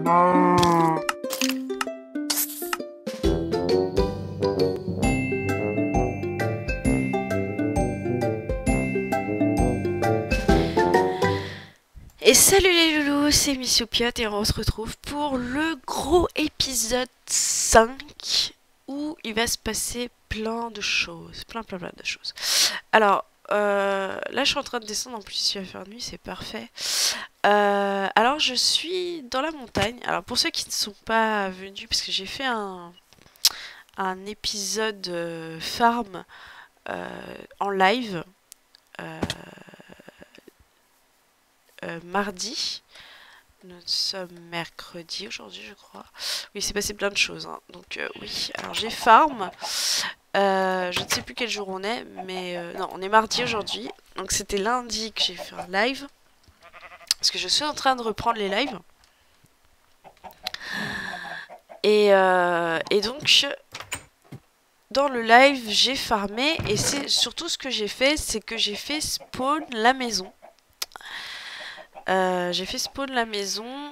Et salut les loulous, c'est Missopiote et on se retrouve pour le gros épisode 5 où il va se passer plein de choses, plein de choses. Alors, là je suis en train de descendre, en plus il va faire nuit, c'est parfait. Alors je suis dans la montagne, alors pour ceux qui ne sont pas venus, parce que j'ai fait un épisode farm en live mardi. Nous sommes mercredi aujourd'hui, je crois. Oui, il s'est passé plein de choses, hein. Donc oui, alors j'ai farm. Je ne sais plus quel jour on est, mais non, on est mardi aujourd'hui. Donc c'était lundi que j'ai fait un live. Parce que je suis en train de reprendre les lives. Et donc, dans le live, j'ai farmé. Et c'est surtout ce que j'ai fait, c'est que j'ai fait spawn la maison. J'ai fait spawn la maison.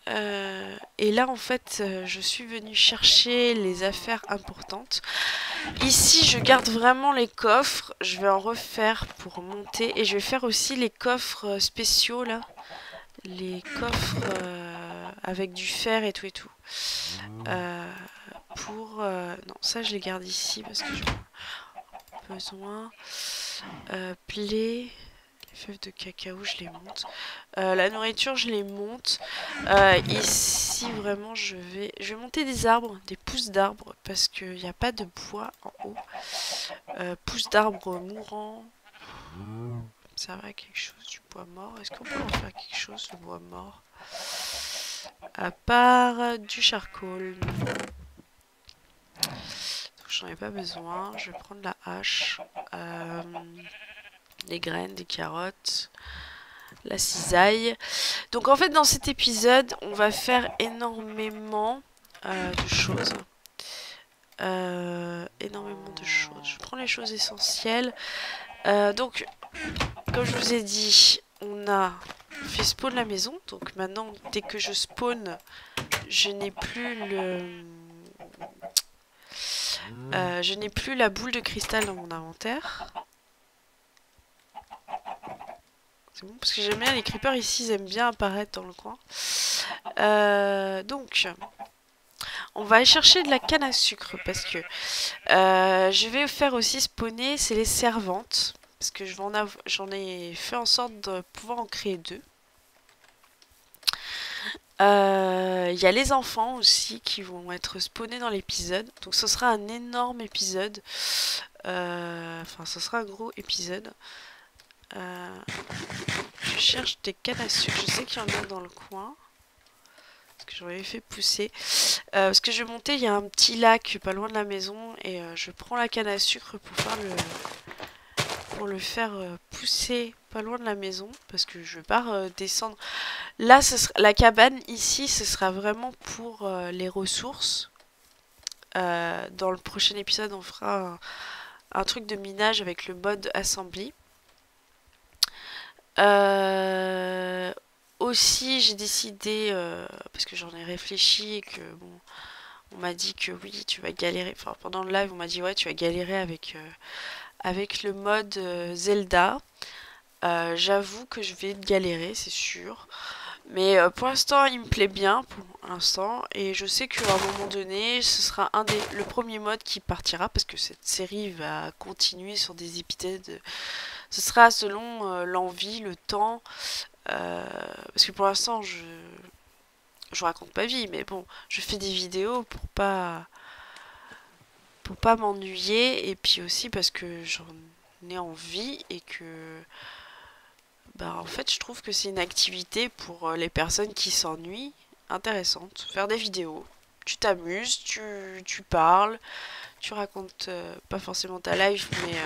Et là en fait je suis venue chercher les affaires importantes. Ici je garde vraiment les coffres. Je vais en refaire pour monter. Et je vais faire aussi les coffres spéciaux là. Les coffres avec du fer et tout et tout. Non, ça je les garde ici parce que j'en ai besoin. Play. Les fèves de cacao, je les monte. La nourriture, je les monte. Ici, vraiment, je vais monter des arbres, des pousses d'arbres, parce qu'il n'y a pas de bois en haut. Pousses d'arbres mourants. Ça va, quelque chose du bois mort. Est-ce qu'on peut en faire quelque chose, le bois mort? À part du charcoal. J'en ai pas besoin. Je vais prendre la hache. Des graines, des carottes. La cisaille. Donc en fait dans cet épisode on va faire énormément de choses. Énormément de choses. Je prends les choses essentielles. Donc comme je vous ai dit, on a fait spawn la maison. Donc maintenant dès que je spawn, je n'ai plus je n'ai plus la boule de cristal dans mon inventaire. C'est bon parce que j'aime bien les creepers ici, ils aiment bien apparaître dans le coin. Donc, on va aller chercher de la canne à sucre parce que je vais faire aussi spawner, c'est les servantes. Parce que j'en ai fait en sorte de pouvoir en créer deux. Il y a les enfants aussi qui vont être spawnés dans l'épisode. Donc ce sera un énorme épisode. Enfin, ce sera un gros épisode. Je cherche des cannes à sucre. Je sais qu'il y en a dans le coin. Parce que j'en avais fait pousser. Parce que je vais monter, il y a un petit lac pas loin de la maison. Et je prends la canne à sucre pour le faire pousser pas loin de la maison. Parce que je vais pas descendre. Là, la cabane ici, ce sera vraiment pour les ressources. Dans le prochain épisode, on fera un truc de minage avec le mode assembly. Aussi, j'ai décidé, parce que j'en ai réfléchi et que bon, on m'a dit que oui, tu vas galérer. Enfin, pendant le live, on m'a dit ouais, tu vas galérer avec le mode Zelda. J'avoue que je vais galérer, c'est sûr. Mais pour l'instant, il me plaît bien pour l'instant. Et je sais qu'à un moment donné, ce sera le premier mode qui partira parce que cette série va continuer sur des épisodes. Ce sera selon l'envie, le temps. Parce que pour l'instant, je raconte ma vie, mais bon, je fais des vidéos pour pas m'ennuyer et puis aussi parce que j'en ai envie et que bah en fait, je trouve que c'est une activité pour les personnes qui s'ennuient intéressante. Faire des vidéos, tu t'amuses, tu parles, tu racontes pas forcément ta life, mais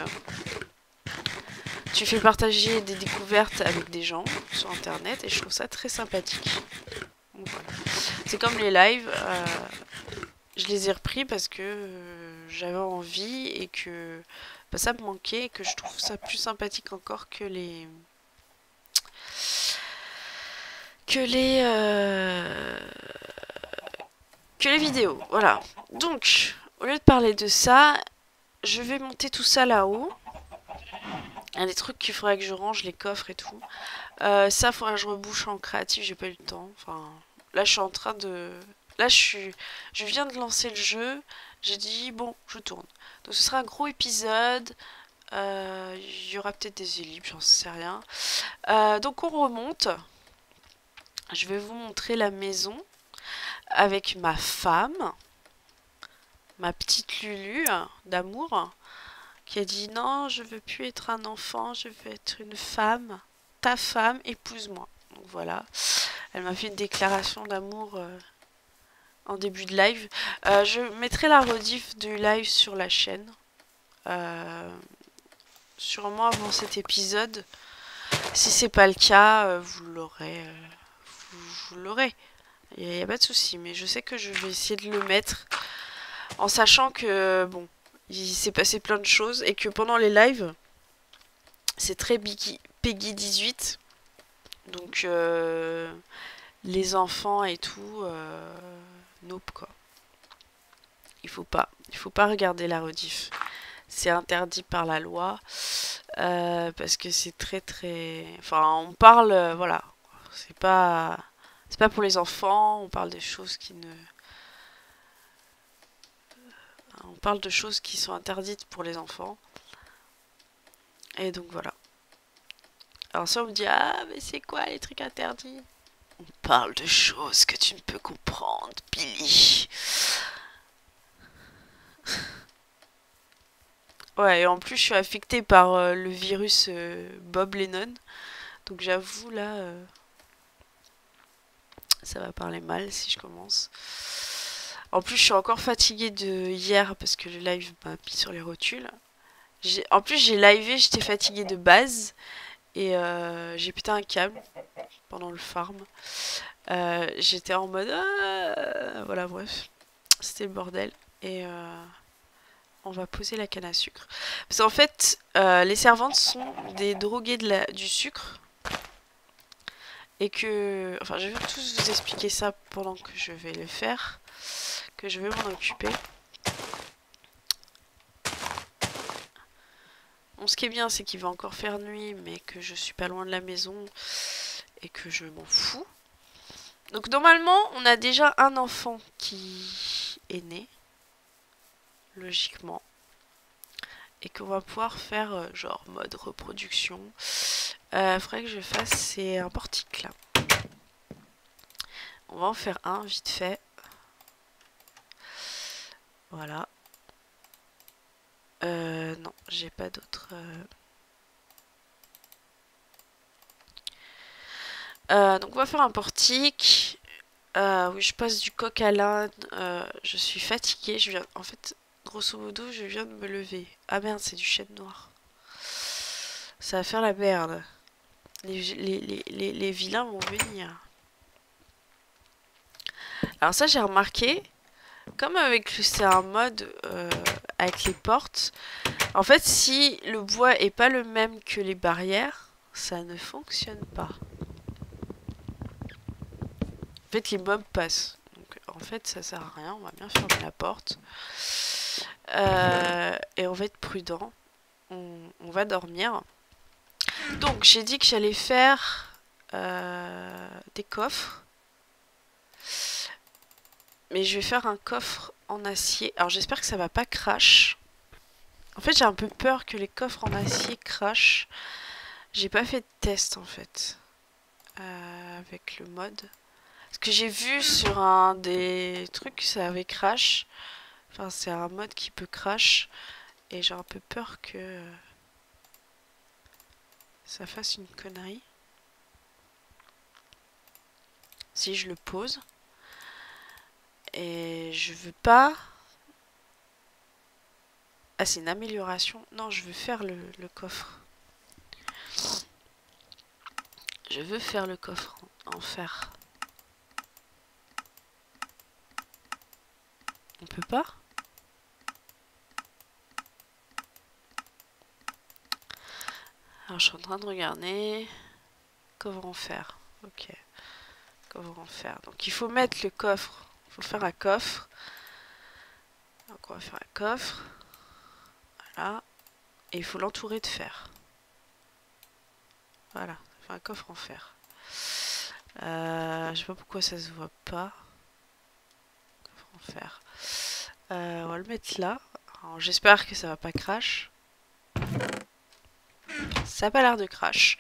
tu fais partager des découvertes avec des gens sur internet et je trouve ça très sympathique. Donc, voilà. C'est comme les lives, je les ai repris parce que j'avais envie et que bah, ça me manquait et que je trouve ça plus sympathique encore que les que les vidéos. Voilà. Donc, au lieu de parler de ça, je vais monter tout ça là-haut. Il y a des trucs qu'il faudrait que je range, les coffres et tout. Ça, il faudrait que je rebouche en créatif, j'ai pas eu le temps. Enfin, là, je suis en train de... Là, je viens de lancer le jeu. J'ai dit, bon, je tourne. Donc, ce sera un gros épisode. Il y aura peut-être des ellipses, j'en sais rien. Donc, on remonte. Je vais vous montrer la maison avec ma femme. Ma petite Lulu d'amour. Qui a dit, non, je veux plus être un enfant, je veux être une femme. Ta femme, épouse-moi. Donc, voilà. Elle m'a fait une déclaration d'amour en début de live. Je mettrai la rediff du live sur la chaîne. Sûrement avant cet épisode. Si c'est pas le cas, vous l'aurez. Vous l'aurez. Il n'y a pas de souci. Mais je sais que je vais essayer de le mettre. En sachant que, bon, il s'est passé plein de choses. Et que pendant les lives, c'est très Peggy 18. Donc, les enfants et tout, nope quoi. Il faut pas regarder la rediff. C'est interdit par la loi parce que c'est très. Enfin, on parle, voilà. C'est pas pour les enfants. On parle des choses qui ne. On parle de choses qui sont interdites pour les enfants. Et donc voilà. Alors ça on me dit ah mais c'est quoi les trucs interdits? On parle de choses que tu ne peux comprendre, Billy. Ouais, et en plus, je suis affectée par le virus Bob Lennon. Donc j'avoue, là, ça va parler mal si je commence. En plus, je suis encore fatiguée de hier parce que le live m'a mis sur les rotules. En plus, j'ai livé, j'étais fatiguée de base. Et j'ai pété un câble pendant le farm. J'étais en mode... voilà, bref. C'était le bordel. Et... on va poser la canne à sucre. Parce qu'en fait, les servantes sont des drogués du sucre. Et que... Enfin, je vais tous vous expliquer ça pendant que je vais le faire. Que je vais m'en occuper. Bon, ce qui est bien, c'est qu'il va encore faire nuit, mais que je suis pas loin de la maison. Et que je m'en fous. Donc normalement, on a déjà un enfant qui est né. Logiquement. Et qu'on va pouvoir faire genre mode reproduction. Faudrait que je fasse, c'est un portique là. On va en faire un vite fait. Voilà. Non, j'ai pas d'autres. Donc on va faire un portique. Oui, je passe du coq à l'âne. Je suis fatiguée. En fait, grosso modo, je viens de me lever. Ah merde, c'est du chêne noir. Ça va faire la merde. Les vilains vont venir. Alors ça, j'ai remarqué, comme c'est un mode avec les portes, en fait, si le bois est pas le même que les barrières, ça ne fonctionne pas. En fait, les mobs passent. Donc, en fait, ça sert à rien. On va bien fermer la porte. Et on va être prudent. On va dormir. Donc, j'ai dit que j'allais faire des coffres. Mais je vais faire un coffre en acier. Alors, j'espère que ça va pas crash. En fait, j'ai un peu peur que les coffres en acier crashent. J'ai pas fait de test, en fait. Avec le mode. Ce que j'ai vu sur un des trucs, ça avait crash. Enfin, c'est un mode qui peut crash. Et j'ai un peu peur que ça fasse une connerie. Si je le pose. Et je veux pas... Ah, c'est une amélioration. Non, je veux faire le coffre. Je veux faire le coffre en fer. On peut pas? Alors, je suis en train de regarder. Coffre en fer. Ok. Coffre en fer. Donc, il faut mettre le coffre. faut faire un coffre. Donc on va faire un coffre. Voilà. Et il faut l'entourer de fer. Voilà, ça fait un coffre en fer. Je sais pas pourquoi ça se voit pas. Coffre en fer. On va le mettre là. J'espère que ça va pas crash. Ça a pas l'air de crash.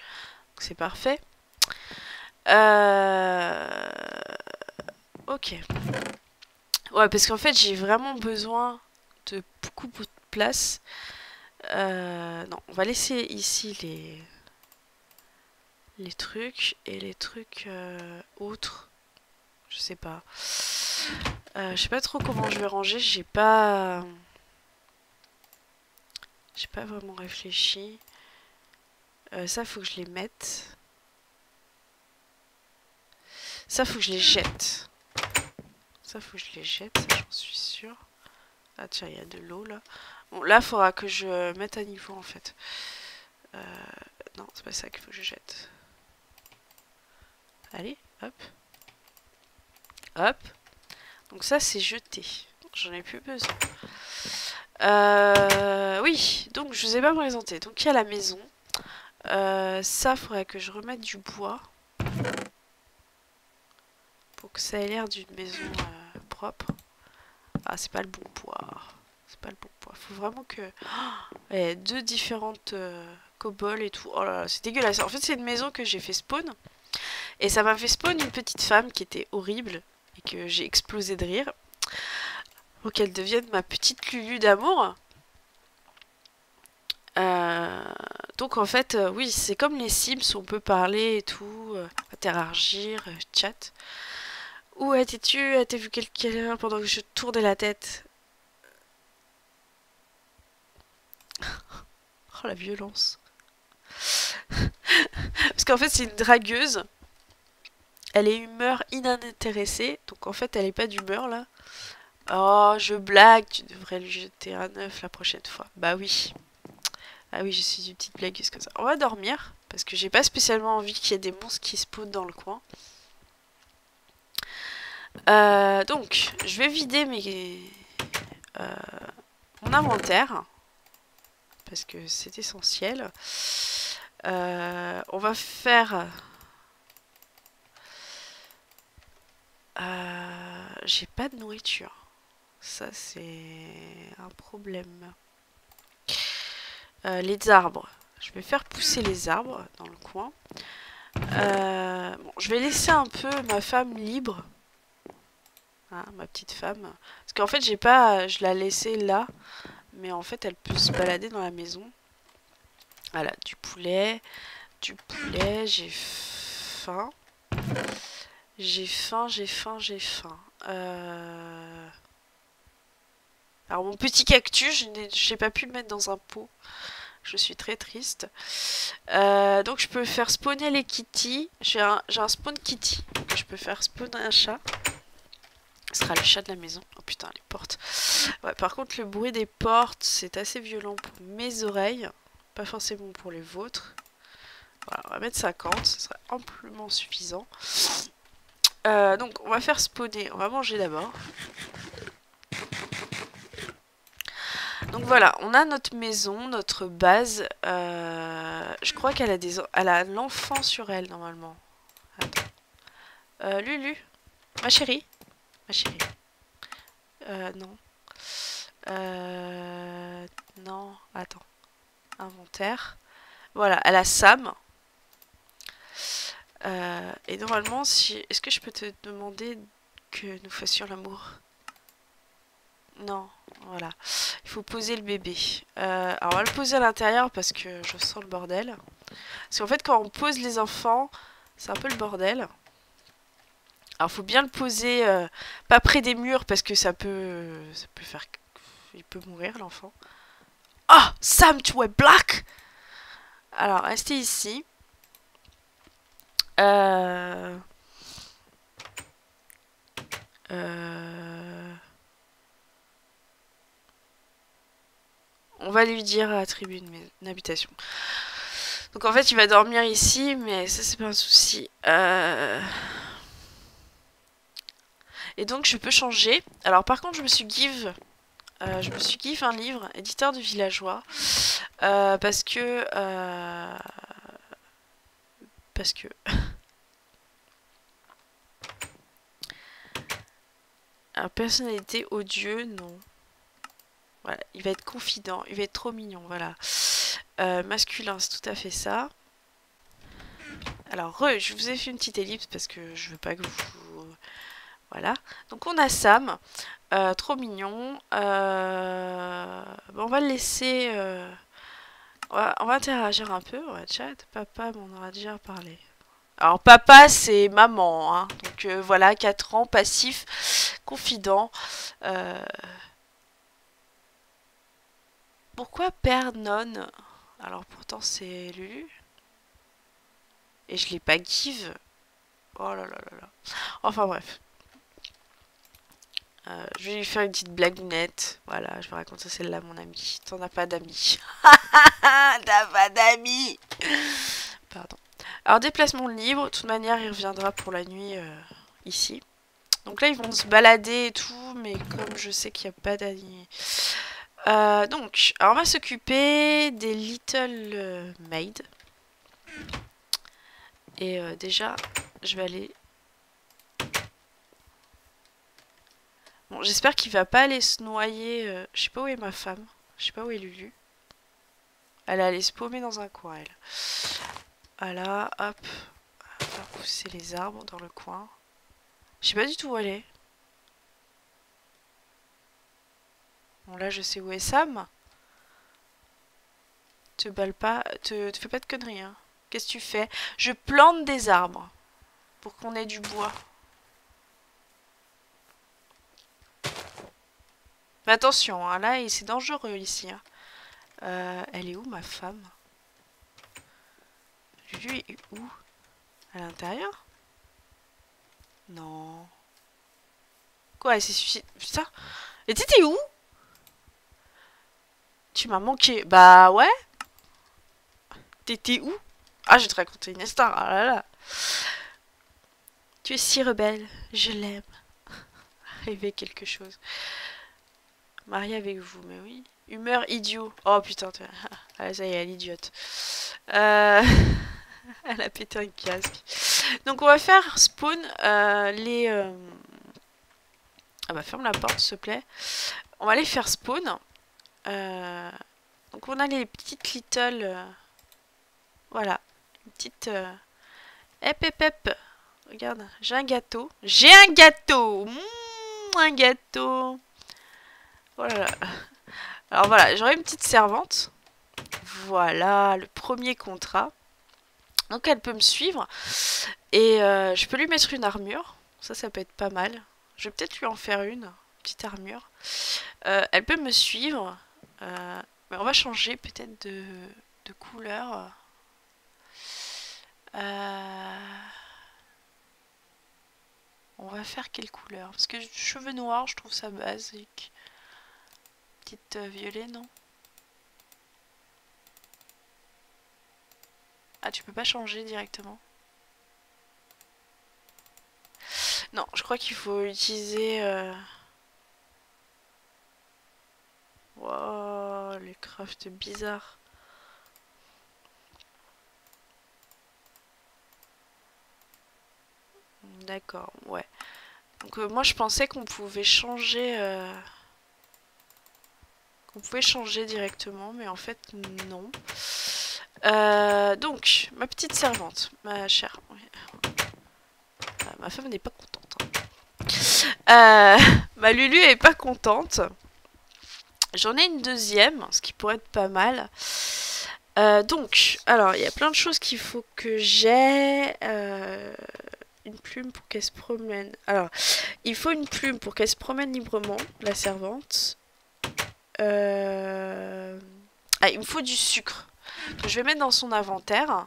Donc c'est parfait. Ok. Ouais, parce qu'en fait, j'ai vraiment besoin de beaucoup de place. Non, on va laisser ici les trucs et les trucs autres. Je sais pas. Je sais pas trop comment je vais ranger. J'ai pas vraiment réfléchi. Ça, faut que je les mette. Ça, faut que je les jette. Ça, faut que je les jette, ça, j'en suis sûre. Ah, tiens, il y a de l'eau, là. Bon, là, il faudra que je mette à niveau, en fait. Non, c'est pas ça qu'il faut que je jette. Allez, hop. Hop. Donc ça, c'est jeté. J'en ai plus besoin. Oui, donc je vous ai pas présenté. Donc il y a la maison. Ça, faudrait que je remette du bois. Pour que ça ait l'air d'une maison propre. Ah, c'est pas le bon bois. C'est pas le bon bois. Faut vraiment que... il y a deux différentes coboles et tout. Oh là là, c'est dégueulasse. En fait, c'est une maison que j'ai fait spawn. Et ça m'a fait spawn une petite femme qui était horrible. Et que j'ai explosé de rire. Pour qu'elle devienne ma petite Lulu d'amour. Donc en fait, oui, c'est comme les Sims, on peut parler et tout, interagir, chat. Où étais-tu? As-tu vu quelqu'un pendant que je tournais la tête? Oh la violence. Parce qu'en fait c'est une dragueuse. Elle est humeur inintéressée. Donc en fait elle est pas d'humeur là. Oh je blague, tu devrais lui jeter un œuf la prochaine fois. Bah oui. Ah oui je suis une petite blagueuse comme ça. On va dormir. Parce que j'ai pas spécialement envie qu'il y ait des monstres qui spawnent dans le coin. Donc, je vais vider mon inventaire. Parce que c'est essentiel. On va faire... j'ai pas de nourriture. Ça, c'est un problème. Les arbres. Je vais faire pousser les arbres dans le coin. Bon, je vais laisser un peu ma femme libre. Hein, ma petite femme. Parce qu'en fait, j'ai pas... Je l'ai laissée là. Mais en fait, elle peut se balader dans la maison. Voilà, du poulet. Du poulet. J'ai faim. J'ai faim, j'ai faim, j'ai faim. Alors, mon petit cactus, je n'ai pas pu le mettre dans un pot. Je suis très triste. Donc, je peux faire spawner les kitty. J'ai un spawn kitty. Donc, je peux faire spawner un chat. Ce sera le chat de la maison. Oh putain, les portes. Ouais, par contre, le bruit des portes, c'est assez violent pour mes oreilles. Pas forcément pour les vôtres. Voilà, on va mettre 50. Ce sera amplement suffisant. Donc, on va faire spawner. On va manger d'abord. Donc voilà, on a notre maison, notre base. Je crois qu'elle a elle a l'enfant sur elle, normalement. Attends. Lulu, ma chérie. Ma chérie. Non. Non, attends. Inventaire. Voilà, elle a Sam. Et normalement, si... Est-ce que je peux te demander que nous fassions l'amour? Non, voilà. Il faut poser le bébé. Alors, on va le poser à l'intérieur parce que je sens le bordel. Parce qu'en fait, quand on pose les enfants, c'est un peu le bordel. Alors, il faut bien le poser pas près des murs parce que ça peut faire... Il peut mourir, l'enfant. Oh, Sam, tu es black! Alors, restez ici. On va lui dire attribuer une habitation. Donc en fait, il va dormir ici, mais ça, c'est pas un souci. Et donc je peux changer. Alors par contre je me suis give un livre, éditeur de villageois, parce que alors, personnalité odieux, non. Voilà, il va être confident, il va être trop mignon, voilà. Masculin, c'est tout à fait ça. Alors, je vous ai fait une petite ellipse parce que je veux pas que vous... Voilà. Donc on a Sam, trop mignon. Bon, on va le laisser... on va interagir un peu, on va chat. Papa m'en aura déjà parlé. Alors papa c'est maman, hein. Donc voilà, 4 ans, passif, confident. Pourquoi père non? Alors pourtant c'est Lulu. Et je l'ai pas give. Oh là là là là. Enfin bref. Je vais lui faire une petite blagounette. Voilà, je vais raconter celle-là à mon ami. T'en as pas d'amis. T'as pas d'amis. Pardon. Alors déplacement libre. De toute manière, il reviendra pour la nuit ici. Donc là, ils vont se balader et tout. Mais comme je sais qu'il n'y a pas d'amis... donc, alors on va s'occuper des Little Maids. Et déjà, je vais aller... Bon, j'espère qu'il va pas aller se noyer. Je sais pas où est ma femme. Je sais pas où est Lulu. Elle est allée se paumer dans un coin, elle. Voilà, hop. On va faire pousser les arbres dans le coin. Je sais pas du tout où elle est. Bon, là, je sais où est Sam. Te balle pas. Te fais pas de conneries, hein. Qu'est-ce que tu fais? Je plante des arbres. Pour qu'on ait du bois. Mais attention, hein, là, c'est dangereux ici. Hein. Elle est où, ma femme? Lulu est où? À l'intérieur? Non. Quoi, elle s'est suicidée? Putain. Et t'étais où? Tu m'as manqué. Bah ouais. T'étais où? Ah, je vais te raconter une histoire. Ah là là. Tu es si rebelle. Je l'aime. Rêver quelque chose. Mariée avec vous, mais oui. Humeur idiot. Oh putain. Ah, ça y est, elle est idiote. Elle a pété un casque. Donc on va faire spawn les... Ah bah ferme la porte s'il te plaît. On va les faire spawn. Donc on a les petites little... voilà. Une petite... Hep. Regarde, j'ai un gâteau. J'ai un gâteau. Un gâteau. Oh là là. Alors voilà, j'aurai une petite servante. Voilà, le premier contrat. Donc elle peut me suivre. Et je peux lui mettre une armure. Ça peut être pas mal. Je vais peut-être lui en faire une. Petite armure. Elle peut me suivre. Mais on va changer peut-être de couleur. On va faire quelle couleur? Parce que cheveux noirs, je trouve ça basique. Petite violet, non? Ah, tu peux pas changer directement? Non, je crois qu'il faut utiliser... Wow, les crafts bizarres. D'accord, ouais. Donc moi je pensais qu'on pouvait changer... qu'on pouvait changer directement, mais en fait non. Donc, ma petite servante, ma chère. Ma femme n'est pas contente. Hein. Ma Lulu est pas contente. J'en ai une deuxième, ce qui pourrait être pas mal. Donc, alors, il y a plein de choses qu'il faut que j'ai. Une plume pour qu'elle se promène. Alors, il faut une plume pour qu'elle se promène librement, la servante. Ah, il me faut du sucre. Que je vais mettre dans son inventaire.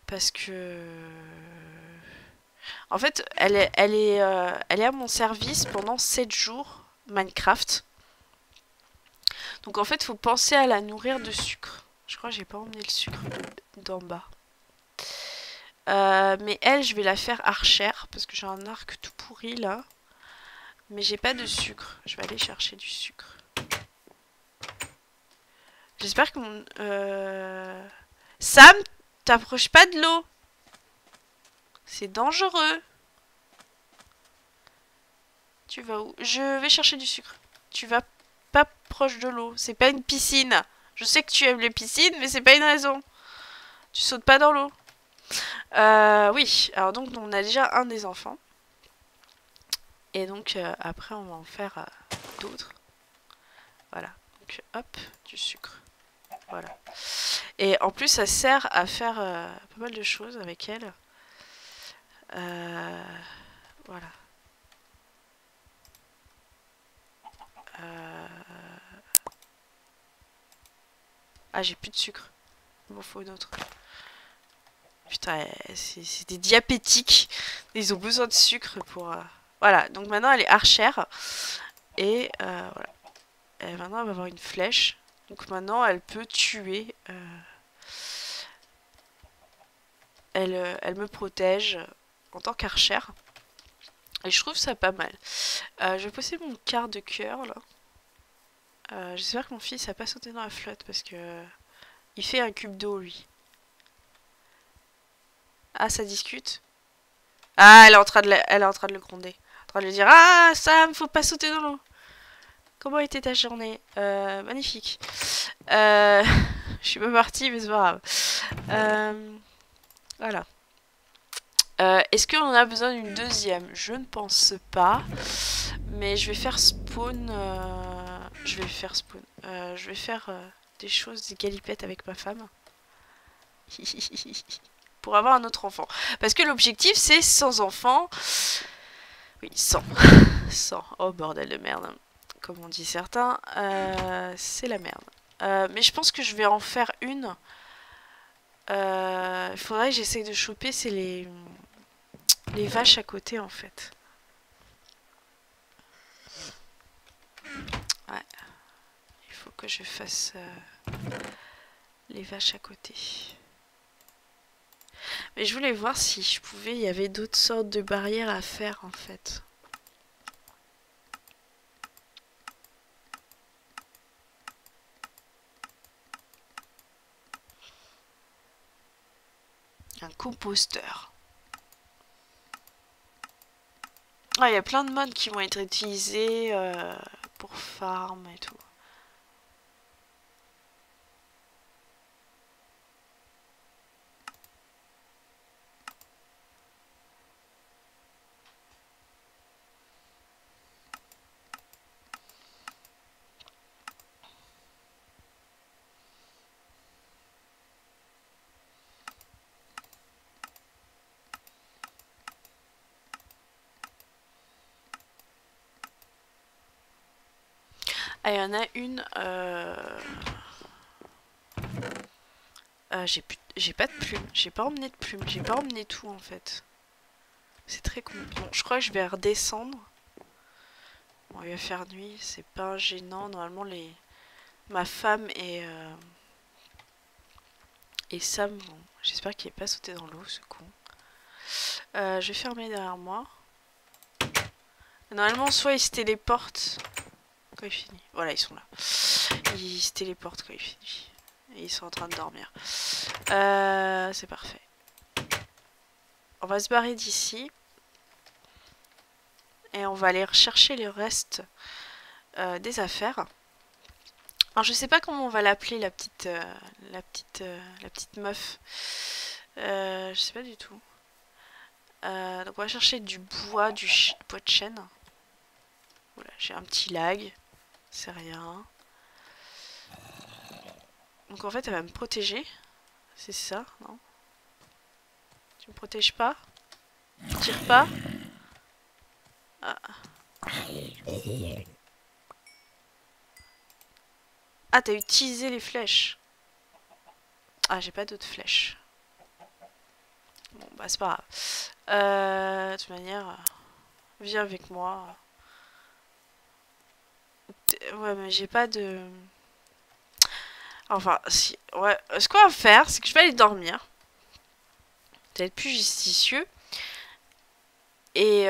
Parce que... En fait, elle est à mon service pendant 7 jours, Minecraft. Donc en fait, il faut penser à la nourrir de sucre. Je crois que j'ai pas emmené le sucre d'en bas. Mais elle, je vais la faire archère parce que j'ai un arc tout pourri là. Mais j'ai pas de sucre. Je vais aller chercher du sucre. J'espère que mon... Sam, t'approches pas de l'eau. C'est dangereux. Tu vas où? Je vais chercher du sucre. Tu vas pas proche de l'eau. C'est pas une piscine. Je sais que tu aimes les piscines, mais c'est pas une raison. Tu sautes pas dans l'eau. Oui, alors donc on a déjà un des enfants. Et donc après on va en faire d'autres. Voilà. Donc hop, du sucre. Voilà. Et en plus ça sert à faire pas mal de choses avec elle. Voilà. Ah, j'ai plus de sucre. Il m'en faut une autre. Putain, c'est des diabétiques. Ils ont besoin de sucre pour... Voilà, donc maintenant elle est archère. Et voilà. Et maintenant elle va avoir une flèche. Donc maintenant elle peut tuer. Elle me protège en tant qu'archère. Et je trouve ça pas mal. Je vais poser mon quart de cœur là. J'espère que mon fils a pas sauté dans la flotte parce que il fait un cube d'eau lui. Ah, ça discute. Ah, elle est en train de le gronder. En train de lui dire ah Sam, faut pas sauter dans l'eau. Comment était ta journée? Magnifique. Je suis pas partie mais c'est pas grave. Voilà. Est-ce qu'on a besoin d'une deuxième? Je ne pense pas. Mais je vais faire spawn. Je vais faire spawn. Je vais faire des choses, des galipettes avec ma femme. Pour avoir un autre enfant. Parce que l'objectif c'est 100 enfants. Oui, 100. 100. Oh bordel de merde. Comme on dit certains. C'est la merde. Mais je pense que je vais en faire une. Il faudrait que j'essaye de choper, c'est les vaches à côté en fait. Ouais. Il faut que je fasse les vaches à côté. Mais je voulais voir si je pouvais, il y avait d'autres sortes de barrières à faire en fait. Un composteur. Ah, il y a plein de modes qui vont être utilisés pour farm et tout. Ah, il y en a une. J'ai pas de plumes. J'ai pas emmené de plumes. J'ai pas emmené tout en fait. C'est très con. Bon, je crois que je vais redescendre. Bon, il va faire nuit. C'est pas gênant. Normalement, ma femme et Sam, bon, j'espère qu'il n'est pas sauté dans l'eau, ce con. Je vais fermer derrière moi. Normalement, soit ils se téléportent quand il finit. Voilà, ils sont là. Ils se téléportent quand il finit. Et ils sont en train de dormir. C'est parfait. On va se barrer d'ici. Et on va aller rechercher les restes des affaires. Alors je sais pas comment on va l'appeler la petite meuf. Je sais pas du tout. Donc on va chercher du bois, bois de chêne. Voilà, j'ai un petit lag. C'est rien. Donc en fait elle va me protéger. C'est ça, non? Tu me protèges pas? Tu tires pas? Ah. Ah, t'as utilisé les flèches. Ah, j'ai pas d'autres flèches. Bon, bah c'est pas grave. De toute manière, viens avec moi. Ouais, mais j'ai pas de... Enfin, si... Ouais, ce qu'on va faire, c'est que je vais aller dormir. Ça va être plus justicieux. Et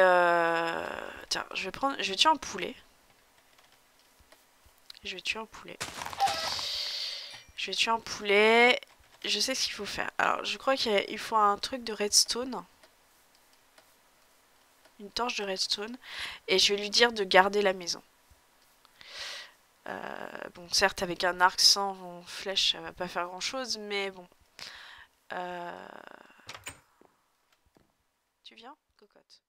tiens, je vais tuer un poulet. Je vais tuer un poulet. Je vais tuer un poulet. Je sais ce qu'il faut faire. Alors, je crois qu'il faut un truc de redstone. Une torche de redstone. Et je vais lui dire de garder la maison. Bon, certes, avec un arc sans flèche, ça va pas faire grand chose, mais bon. Tu viens, cocotte?